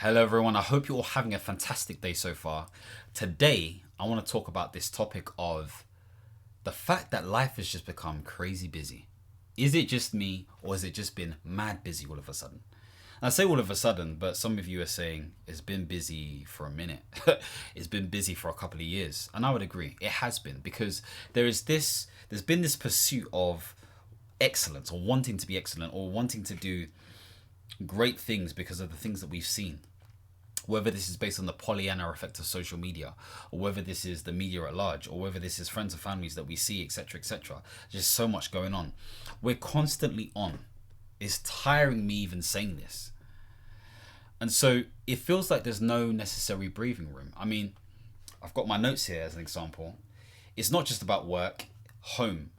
Hello everyone, I hope you're all having a fantastic day so far. Today, I want to talk about this topic of the fact that life has just become crazy busy. Is it just me, or has it just been mad busy all of a sudden? And I say all of a sudden, but some of you are saying it's been busy for a minute. It's been busy for a couple of years. And I would agree, it has been, because there's been this pursuit of excellence, or wanting to be excellent, or wanting to do great things because of the things that we've seen. Whether this is based on the Pollyanna effect of social media, or whether this is the media at large, or whether this is friends and families that we see, etc., etc. There's so much going on. We're constantly on. It's tiring me even saying this. And so it feels like there's no necessary breathing room. I mean, I've got my notes here as an example. It's not just about work, home,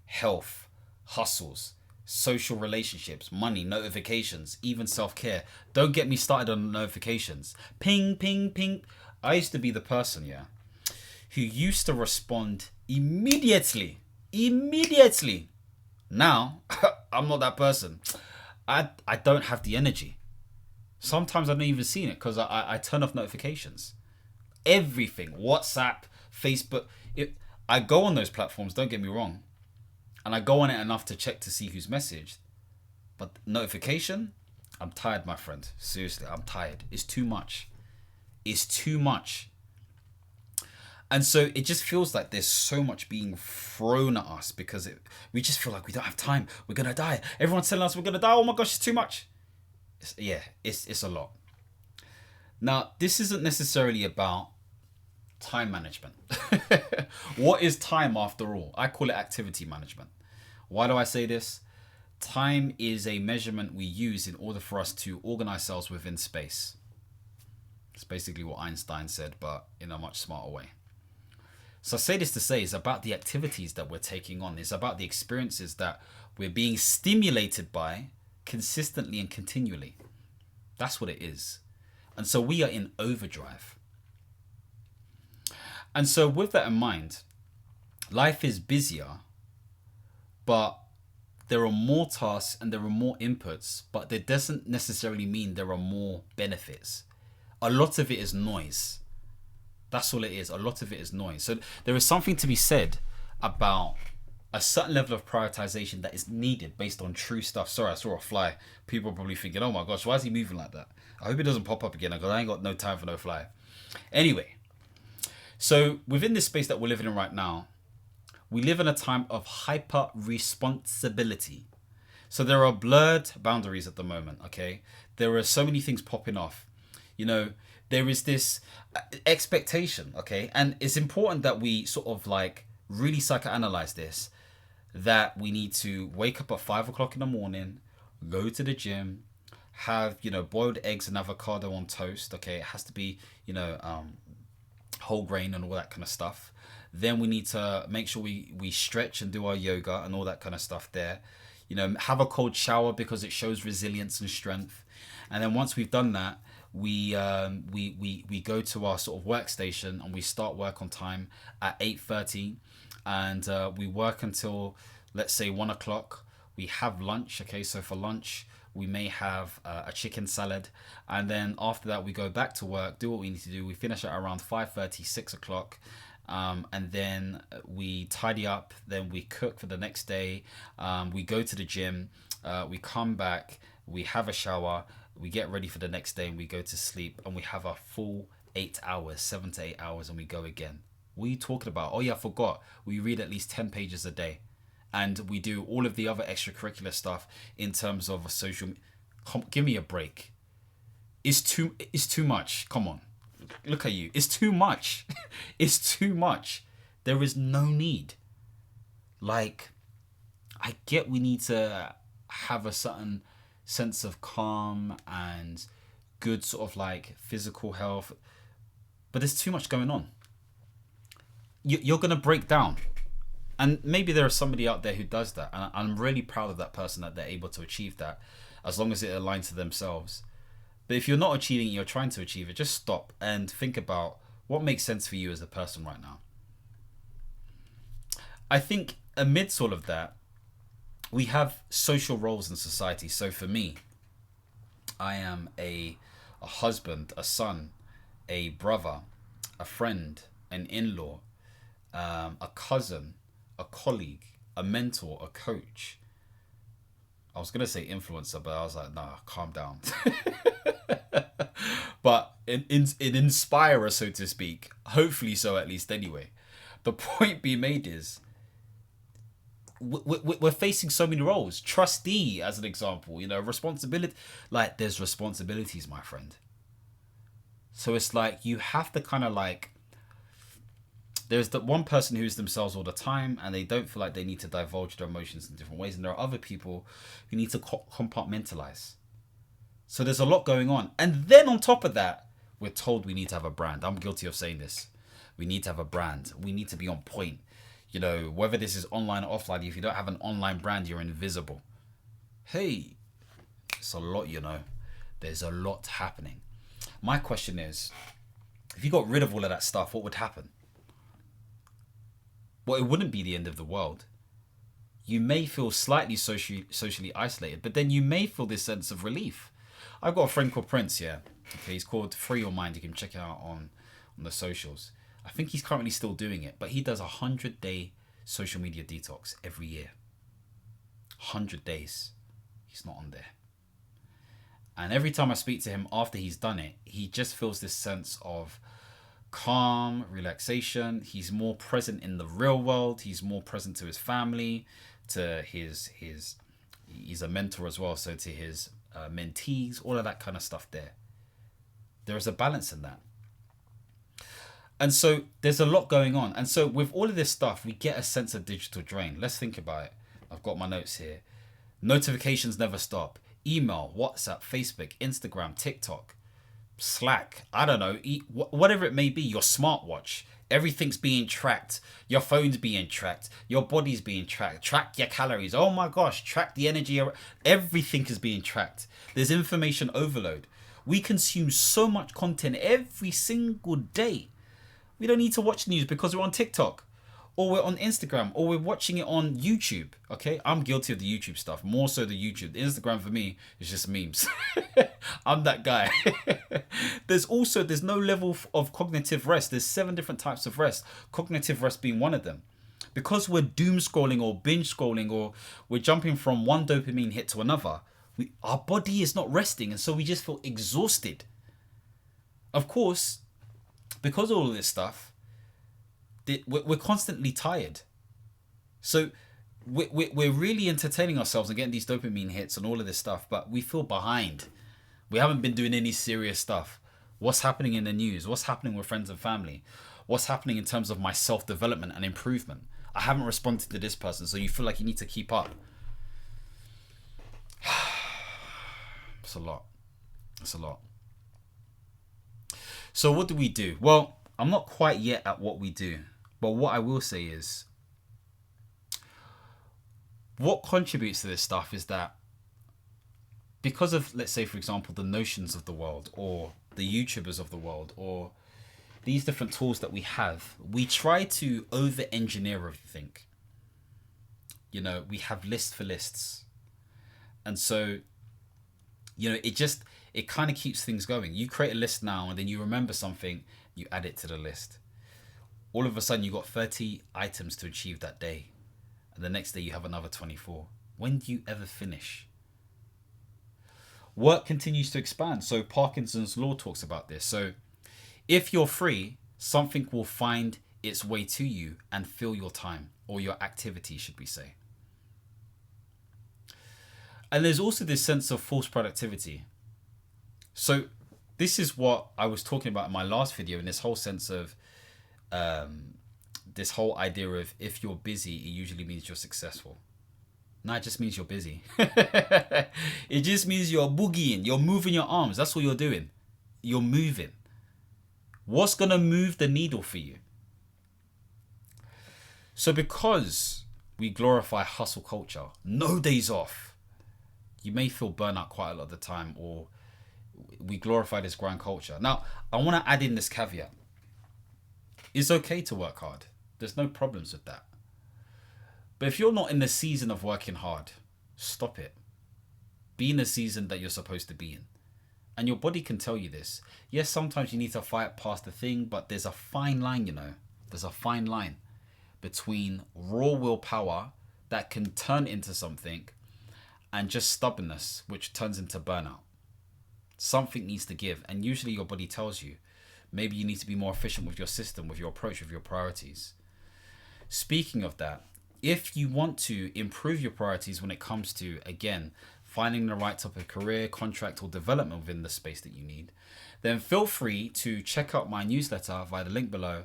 health, hustles, social relationships, money, notifications, even self-care. Don't get me started on notifications. Ping, ping, ping. I used to be the person, who used to respond immediately. Immediately. Now, I'm not that person. I don't have the energy. Sometimes I don't even see it because I turn off notifications. Everything, WhatsApp, Facebook. I go on those platforms, don't get me wrong. And I go on it enough to check to see who's messaged. But notification, I'm tired, my friend. Seriously, I'm tired. It's too much. It's too much. And so it just feels like there's so much being thrown at us because we just feel like we don't have time. We're going to die. Everyone's telling us we're going to die. Oh my gosh, it's too much. It's a lot. Now, this isn't necessarily about time management. What is time after all? I call it activity management. Why do I say this? Time is a measurement we use in order for us to organize ourselves within space. It's basically what Einstein said, but in a much smarter way. So I say this to say it's about the activities that we're taking on. It's about the experiences that we're being stimulated by consistently and continually. That's what it is. And so we are in overdrive. And so with that in mind, life is busier, but there are more tasks and there are more inputs, but that doesn't necessarily mean there are more benefits. A lot of it is noise. That's all it is. A lot of it is noise. So there is something to be said about a certain level of prioritization that is needed based on true stuff. Sorry, I saw a fly. People are probably thinking, oh my gosh, why is he moving like that? I hope it doesn't pop up again because I ain't got no time for no fly. Anyway. So within this space that we're living in right now, we live in a time of hyper responsibility. So there are blurred boundaries at the moment, okay? There are so many things popping off. There is this expectation, okay? And it's important that we sort of like really psychoanalyze this, that we need to wake up at 5 o'clock in the morning, go to the gym, have, boiled eggs and avocado on toast, okay? It has to be, whole grain and all that kind of stuff. Then we need to make sure we stretch and do our yoga and all that kind of stuff there. Have a cold shower because it shows resilience and strength. And then once we've done that, we go to our sort of workstation and we start work on time at 8:30, and we work until, let's say, 1 o'clock. We have lunch. Okay, so for lunch we may have a chicken salad, and then after that we go back to work, do what we need to do. We finish at around 5:30, 6 o'clock, and then we tidy up, then we cook for the next day, we go to the gym, we come back, we have a shower, we get ready for the next day, and we go to sleep, and we have a full 8 hours, 7 to 8 hours, and we go again. What are you talking about? Oh yeah, I forgot. We read at least 10 pages a day. And we do all of the other extracurricular stuff in terms of social. Give me a break. It's too much. Come on, look at you. It's too much. It's too much. There is no need. Like, I get we need to have a certain sense of calm and good sort of like physical health, but there's too much going on. You're gonna break down. And maybe there is somebody out there who does that. And I'm really proud of that person that they're able to achieve that, as long as it aligns to themselves. But if you're not achieving it, you're trying to achieve it, just stop and think about what makes sense for you as a person right now. I think amidst all of that, we have social roles in society. So for me, I am a a husband, a son, a brother, a friend, an in-law, a cousin, a colleague, a mentor, a coach. I was going to say influencer, but I was like, nah, calm down. But an inspirer, so to speak. Hopefully so, at least anyway. The point being made is we're facing so many roles. Trustee, as an example, responsibility. Like, there's responsibilities, my friend. So it's like you have to kind of like, there's the one person who's themselves all the time and they don't feel like they need to divulge their emotions in different ways. And there are other people who need to compartmentalize. So there's a lot going on. And then on top of that, we're told we need to have a brand. I'm guilty of saying this. We need to have a brand. We need to be on point. Whether this is online or offline, if you don't have an online brand, you're invisible. Hey, it's a lot, There's a lot happening. My question is, if you got rid of all of that stuff, what would happen? Well, it wouldn't be the end of the world. You may feel slightly socially isolated, but then you may feel this sense of relief. I've got a friend called Prince, yeah. Okay, he's called Free Your Mind. You can check it out on the socials. I think he's currently still doing it, but he does 100-day social media detox every year. 100 days. He's not on there. And every time I speak to him after he's done it, he just feels this sense of calm, relaxation. He's more present in the real world. He's more present to his family, to his he's a mentor as well, so to his mentees, all of that kind of stuff there. There is a balance in that. And so there's a lot going on. And so with all of this stuff, we get a sense of digital drain. Let's think about it. I've got my notes here. Notifications never stop. Email, WhatsApp, Facebook, Instagram, TikTok, Slack, I don't know, whatever it may be, your smartwatch. Everything's being tracked. Your phone's being tracked. Your body's being tracked. Track your calories. Oh my gosh, track the energy. Everything is being tracked. There's information overload. We consume so much content every single day. We don't need to watch news because we're on TikTok or we're on Instagram or we're watching it on YouTube. Okay, I'm guilty of the YouTube stuff, more so the YouTube. The Instagram for me is just memes. I'm that guy. There's no level of cognitive rest. There's 7 different types of rest. Cognitive rest being one of them. Because we're doom scrolling or binge scrolling or we're jumping from one dopamine hit to another, our body is not resting, and so we just feel exhausted. Of course, because of all of this stuff, we're constantly tired. So we're really entertaining ourselves and getting these dopamine hits and all of this stuff, but we feel behind. We haven't been doing any serious stuff. What's happening in the news? What's happening with friends and family? What's happening in terms of my self-development and improvement? I haven't responded to this person, so you feel like you need to keep up. It's a lot. It's a lot. So what do we do? Well, I'm not quite yet at what we do. But what I will say is, what contributes to this stuff is that because of, let's say, for example, the Notions of the world or the YouTubers of the world or these different tools that we have, we try to over-engineer everything. We have lists for lists. And so, it kind of keeps things going. You create a list now and then you remember something, you add it to the list. All of a sudden you got 30 items to achieve that day. And the next day you have another 24. When do you ever finish? Work continues to expand. So Parkinson's law talks about this. So if you're free, something will find its way to you and fill your time, or your activity, should we say. And there's also this sense of false productivity. So this is what I was talking about in my last video, in this whole sense of this whole idea of if you're busy, it usually means you're successful. No, it just means you're busy. It just means you're boogieing, you're moving your arms. That's what you're doing. You're moving. What's going to move the needle for you? So because we glorify hustle culture, no days off, you may feel burnout quite a lot of the time, or we glorify this grind culture. Now, I want to add in this caveat. It's okay to work hard. There's no problems with that. But if you're not in the season of working hard, stop it. Be in the season that you're supposed to be in. And your body can tell you this. Yes, sometimes you need to fight past the thing, but there's a fine line, you know. There's a fine line between raw willpower that can turn into something and just stubbornness, which turns into burnout. Something needs to give. And usually your body tells you, maybe you need to be more efficient with your system, with your approach, with your priorities. Speaking of that, if you want to improve your priorities when it comes to, again, finding the right type of career, contract, or development within the space that you need, then feel free to check out my newsletter via the link below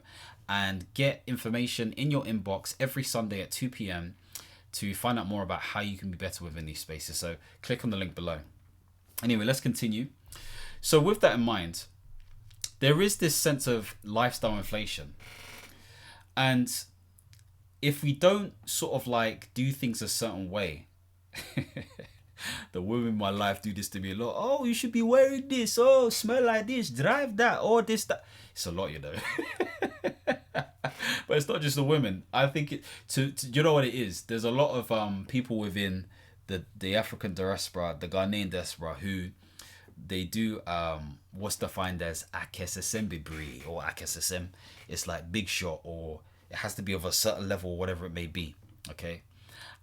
and get information in your inbox every Sunday at 2 p.m. to find out more about how you can be better within these spaces. So click on the link below. Anyway, let's continue. So with that in mind, there is this sense of lifestyle inflation. And if we don't sort of like do things a certain way, the women in my life do this to me a lot. Oh, you should be wearing this. Oh, smell like this. Drive that. Oh, this, that. It's a lot, you know. But it's not just the women. I think you know what it is. There's a lot of people within the African diaspora, the Ghanaian diaspora, who they do what's defined as akesesembibri or akesesem. It's like big shot, or it has to be of a certain level, whatever it may be. Okay.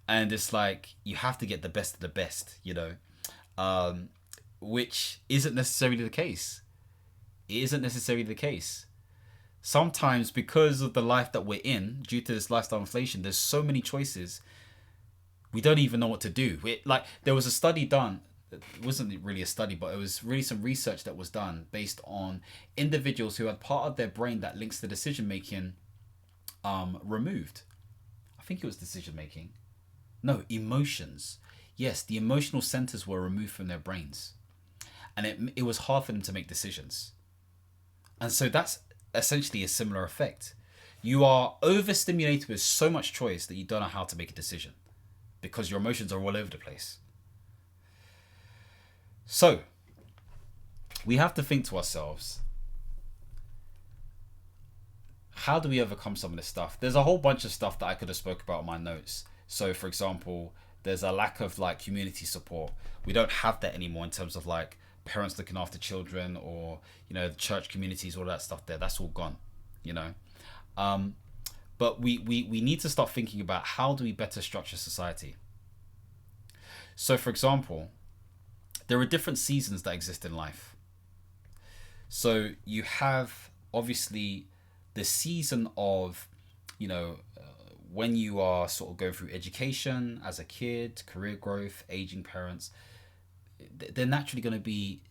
And it's like you have to get the best of the best, you know, which isn't necessarily the case. It isn't necessarily the case. Sometimes because of the life that we're in, due to this lifestyle inflation, there's so many choices. We don't even know what to do. Like there was a study done. It wasn't really a study, but it was really some research that was done based on individuals who had part of their brain that links to decision making removed. I think it was decision making. No, emotions. Yes, the emotional centers were removed from their brains. And it was hard for them to make decisions. And so that's essentially a similar effect. You are overstimulated with so much choice that you don't know how to make a decision because your emotions are all over the place. So, we have to think to ourselves, how do we overcome some of this stuff? There's a whole bunch of stuff that I could have spoke about in my notes. So, for example, there's a lack of like community support. We don't have that anymore in terms of like parents looking after children, or you know, the church communities, all that stuff there. That's all gone, you know. But we need to start thinking about how do we better structure society. So, for example, there are different seasons that exist in life. So you have obviously the season of, you know, when you are sort of going through education as a kid, career growth, aging parents. They're naturally going to be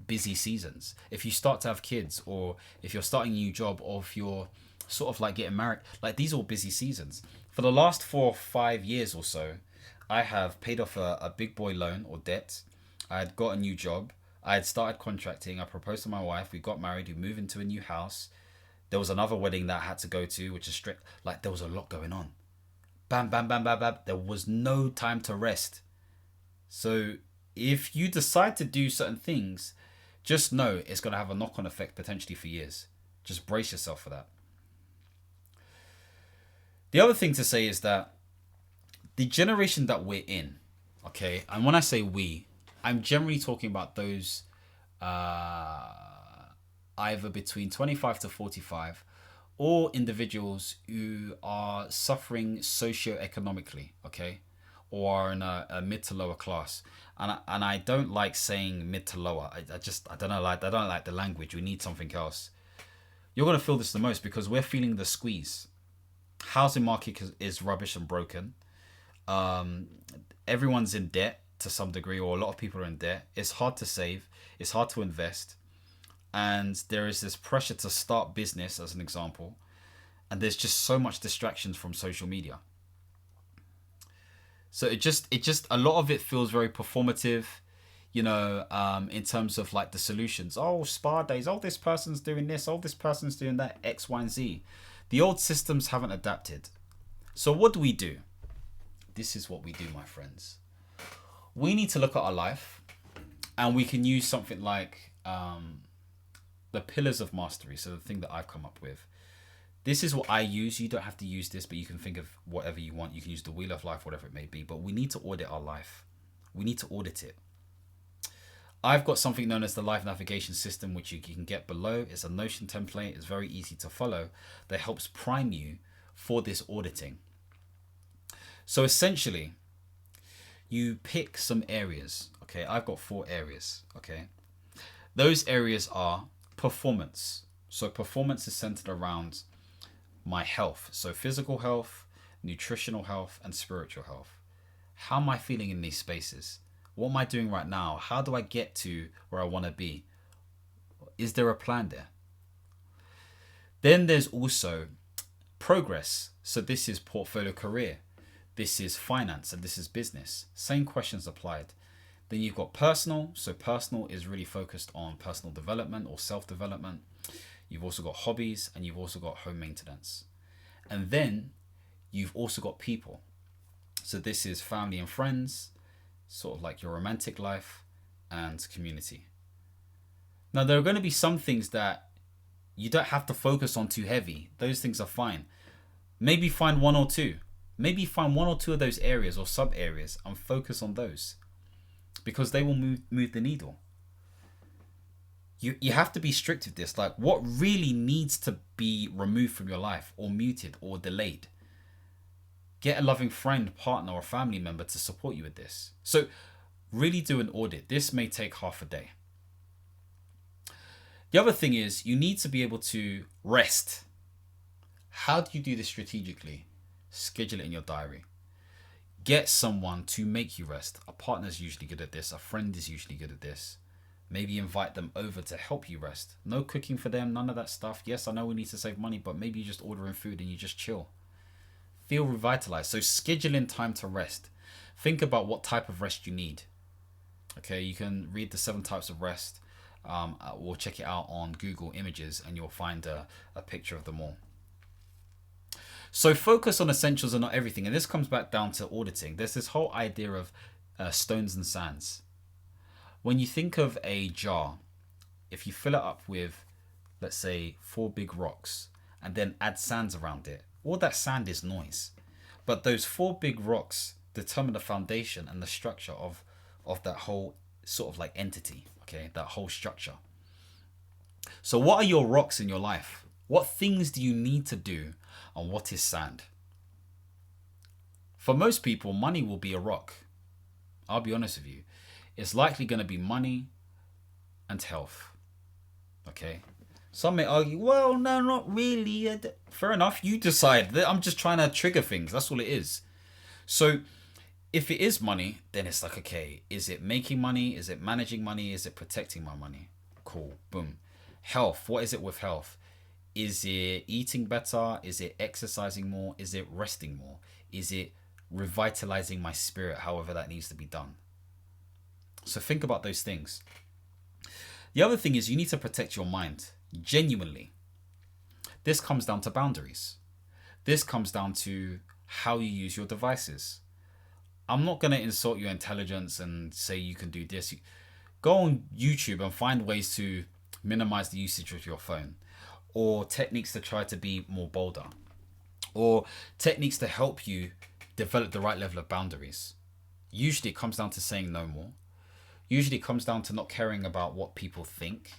busy seasons. If you start to have kids, or if you're starting a new job, or if you're sort of like getting married, like these are all busy seasons. For the last 4 or 5 years or so, I have paid off a big boy loan or debt. I had got a new job. I had started contracting. I proposed to my wife. We got married. We moved into a new house. There was another wedding that I had to go to, which is strict. Like there was a lot going on. Bam, bam, bam, bam, bam. There was no time to rest. So if you decide to do certain things, just know it's going to have a knock-on effect potentially for years. Just brace yourself for that. The other thing to say is that the generation that we're in, okay, and when I say we, I'm generally talking about those either between 25 to 45, or individuals who are suffering socioeconomically, okay, or are in a mid to lower class. And I don't like saying mid to lower. I don't like the language. We need something else. You're going to feel this the most because we're feeling the squeeze. Housing market is rubbish and broken. Everyone's in debt to some degree, or a lot of people are in debt. It's hard to save. It's hard to invest. And there is this pressure to start business, as an example. And there's just so much distractions from social media. So it just a lot of it feels very performative, you know, in terms of like the solutions. Oh, spa days. Oh, this person's doing this. Oh, this person's doing that. X, Y, and Z. The old systems haven't adapted. So what do? This is what we do, my friends. We need to look at our life, and we can use something like the pillars of mastery. So the thing that I've come up with. This is what I use. You don't have to use this, but you can think of whatever you want. You can use the wheel of life, whatever it may be. But we need to audit our life. We need to audit it. I've got something known as the life navigation system, which you can get below. It's a Notion template. It's very easy to follow, that helps prime you for this auditing. So essentially, you pick some areas. Okay, I've got 4 areas. Okay, those areas are performance. So performance is centered around my health. So physical health, nutritional health, and spiritual health. How am I feeling in these spaces? What am I doing right now? How do I get to where I want to be? Is there a plan there? Then there's also progress. So this is portfolio career. This is finance, and this is business. Same questions applied. Then you've got personal. So personal is really focused on personal development or self-development. You've also got hobbies, and you've also got home maintenance. And then you've also got people. So this is family and friends, sort of like your romantic life, and community. Now, there are going to be some things that you don't have to focus on too heavy. Those things are fine. Maybe find 1 or 2. Maybe find 1 or 2 of those areas or sub areas and focus on those, because they will move the needle. You have to be strict with this. Like, what really needs to be removed from your life, or muted, or delayed? Get a loving friend, partner, or family member to support you with this. So really do an audit. This may take half a day. The other thing is, you need to be able to rest. How do you do this strategically? Schedule it in your diary. Get someone to make you rest. A partner is usually good at this. A friend is usually good at this. Maybe invite them over to help you rest. No cooking for them, none of that stuff. Yes, I know we need to save money, but maybe you just order in food and you just chill. Feel revitalized. So schedule in time to rest. Think about what type of rest you need. Okay, you can read the 7 types of rest. We'll check it out on Google Images, and you'll find a picture of them all. So focus on essentials and not everything. And this comes back down to auditing. There's this whole idea of stones and sands. When you think of a jar, if you fill it up with, let's say, 4 big rocks, and then add sands around it, all that sand is noise. But those 4 big rocks determine the foundation and the structure of that whole sort of like entity, okay, that whole structure. So what are your rocks in your life? What things do you need to do, and what is sand? For most people, money will be a rock. I'll be honest with you. It's likely going to be money and health. Okay. Some may argue, well, no, not really. Fair enough. You decide. I'm just trying to trigger things. That's all it is. So if it is money, then it's like, okay, is it making money? Is it managing money? Is it protecting my money? Cool. Boom. Health. What is it with health? Is it eating better? Is it exercising more? Is it resting more? Is it revitalizing my spirit, however that needs to be done? So think about those things. The other thing is, you need to protect your mind, genuinely. This comes down to boundaries. This comes down to how you use your devices. I'm not going to insult your intelligence and say you can do this. Go on YouTube and find ways to minimize the usage of your phone, or techniques to try to be more bolder, or techniques to help you develop the right level of boundaries. Usually it comes down to saying no more. Usually it comes down to not caring about what people think.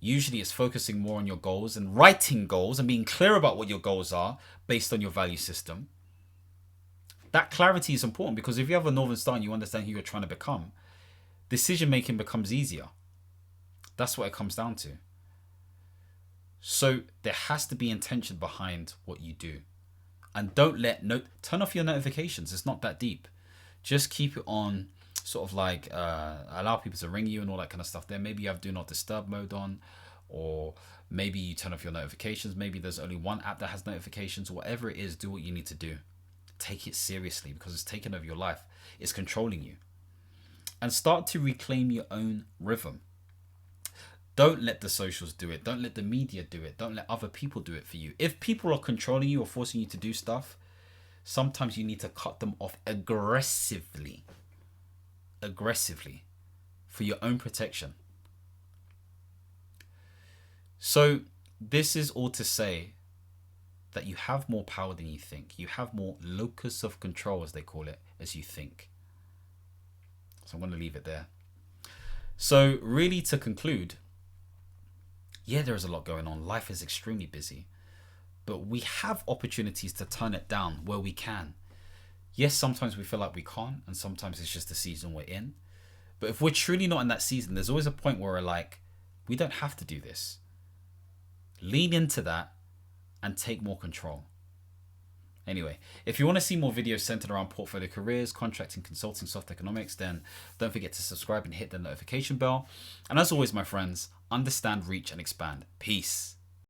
Usually it's focusing more on your goals and writing goals and being clear about what your goals are based on your value system. That clarity is important, because if you have a Northern Star and you understand who you're trying to become, decision making becomes easier. That's what it comes down to. So there has to be intention behind what you do. And don't turn off your notifications. It's not that deep. Just keep it on, sort of like allow people to ring you and all that kind of stuff there. Maybe you have do not disturb mode on, or maybe you turn off your notifications. Maybe there's only one app that has notifications. Whatever it is, do what you need to do. Take it seriously, because it's taking over your life. It's controlling you. And start to reclaim your own rhythm. Don't let the socials do it. Don't let the media do it. Don't let other people do it for you. If people are controlling you or forcing you to do stuff, sometimes you need to cut them off aggressively for your own protection. So this is all to say that you have more power than you think. You have more locus of control, as they call it, as you think. So I'm going to leave it there. So really, to conclude, yeah, there is a lot going on. Life is extremely busy, but we have opportunities to turn it down where we can. Yes, sometimes we feel like we can't, and sometimes it's just the season we're in. But if we're truly not in that season, there's always a point where we're like, we don't have to do this. Lean into that and take more control. Anyway, if you want to see more videos centered around portfolio careers, contracting, consulting, soft economics, then don't forget to subscribe and hit the notification bell. And as always, my friends, understand, reach, and expand. Peace.